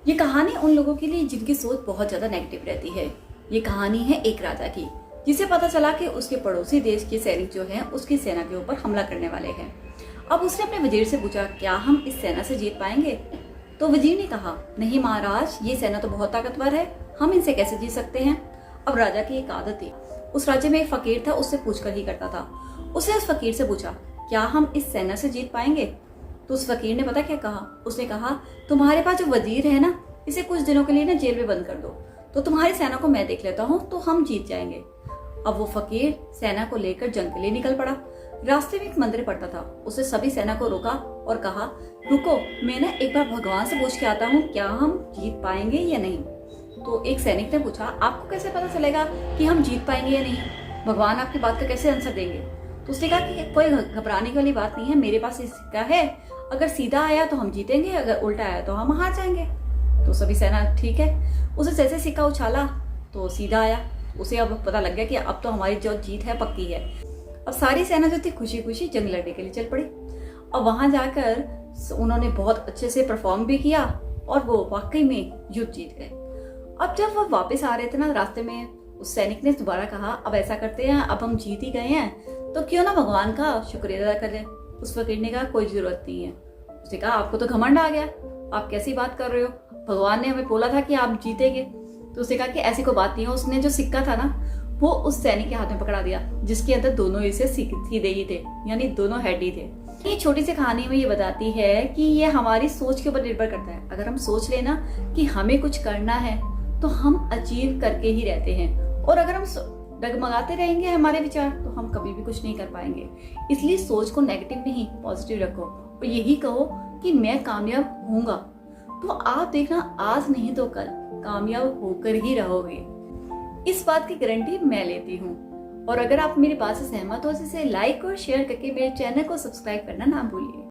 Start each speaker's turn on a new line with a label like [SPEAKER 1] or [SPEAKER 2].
[SPEAKER 1] ये कहानी उन लोगों के लिए जिनकी सोच बहुत ज्यादा नेगेटिव रहती है। ये कहानी है एक राजा की, जिसे पता चला कि उसके पड़ोसी देश के सैनिक जो हैं उसकी सेना के ऊपर हमला करने वाले हैं। अब उसने अपने वजीर से पूछा, क्या हम इस सेना से जीत पाएंगे? तो वजीर ने कहा, नहीं महाराज, ये सेना तो बहुत ताकतवर है, हम इनसे कैसे जीत सकते हैं। अब राजा की एक आदत थी, उस राज्य में एक फकीर था, उससे पूछकर ही करता था। उसने उस फकीर से पूछा, क्या हम इस सेना से जीत पाएंगे? तो उस फकीर ने पता क्या कहा? उसने कहा, तुम्हारे पास जो वजीर है ना, इसे कुछ दिनों के लिए ना जेल में बंद कर दो, तो तुम्हारी सेना को मैं देख लेता हूँ, तो हम जीत जाएंगे। अब वो फकीर सेना को लेकर जंग के लिए निकल पड़ा। रास्ते में एक मंदिर पड़ता था, उसे सभी सेना को रोका और कहा, रुको, मैं ना एक बार भगवान से पूछ के आता हूँ, क्या हम जीत पाएंगे या नहीं। तो एक सैनिक ने पूछा, आपको कैसे पता चलेगा कि हम जीत पाएंगे या नहीं? भगवान आपकी बात का कैसे आंसर देंगे? तो उसने कहा कि कोई घबराने वाली बात नहीं है, मेरे पास ये सिक्का है, अगर सीधा आया तो हम जीतेंगे, अगर उल्टा आया तो हम हार जाएंगे। तो सभी सेना ठीक है। उसे जैसे सिक्का उछाला तो सीधा आया। उसे अब पता लग गया कि अब तो हमारी जो जीत है पक्की है। अब सारी सेना जो थी खुशी खुशी जंग लड़ने के लिए चल पड़ी। अब वहां जाकर उन्होंने बहुत अच्छे से परफॉर्म भी किया और वो वाकई में युद्ध जीत गए। अब जब वो वापस आ रहे थे ना, रास्ते में उस सैनिक ने दोबारा कहा, अब ऐसा करते हैं, अब हम जीत ही गए हैं तो क्यों ना भगवान का शुक्रिया अदा करें। उस फकीर ने कहा, कोई जरूरत नहीं है। उसने कहा, आपको तो घमंड आ गया, आप कैसी बात कर रहे हो, भगवान ने हमें बोला था कि आप जीतेंगे। तो उसने कहा कि ऐसी कोई बात नहीं है। उसने जो सिक्का था ना, वो उस सैनिक के हाथ में पकड़ा दिया, जिसके अंदर दोनों हिस्से सीधे ही थे, यानी दोनों हेड ही थे। ये छोटी सी कहानी में ये बताती है कि ये हमारी सोच के ऊपर निर्भर करता है। अगर हम सोच लेना कि हमें कुछ करना है तो हम अचीव करके ही रहते हैं, और अगर हम डगमगाते रहेंगे हमारे विचार, तो हम कभी भी कुछ नहीं कर पाएंगे। इसलिए सोच को नेगेटिव नहीं पॉजिटिव रखो और यही कहो कि मैं कामयाब होऊंगा, तो आप देखना आज नहीं तो कल कामयाब होकर ही रहोगे। इस बात की गारंटी मैं लेती हूँ। और अगर आप मेरी बात से सहमत हो, तो इसे लाइक और शेयर करके मेरे चैनल को सब्सक्राइब करना ना भूलिए।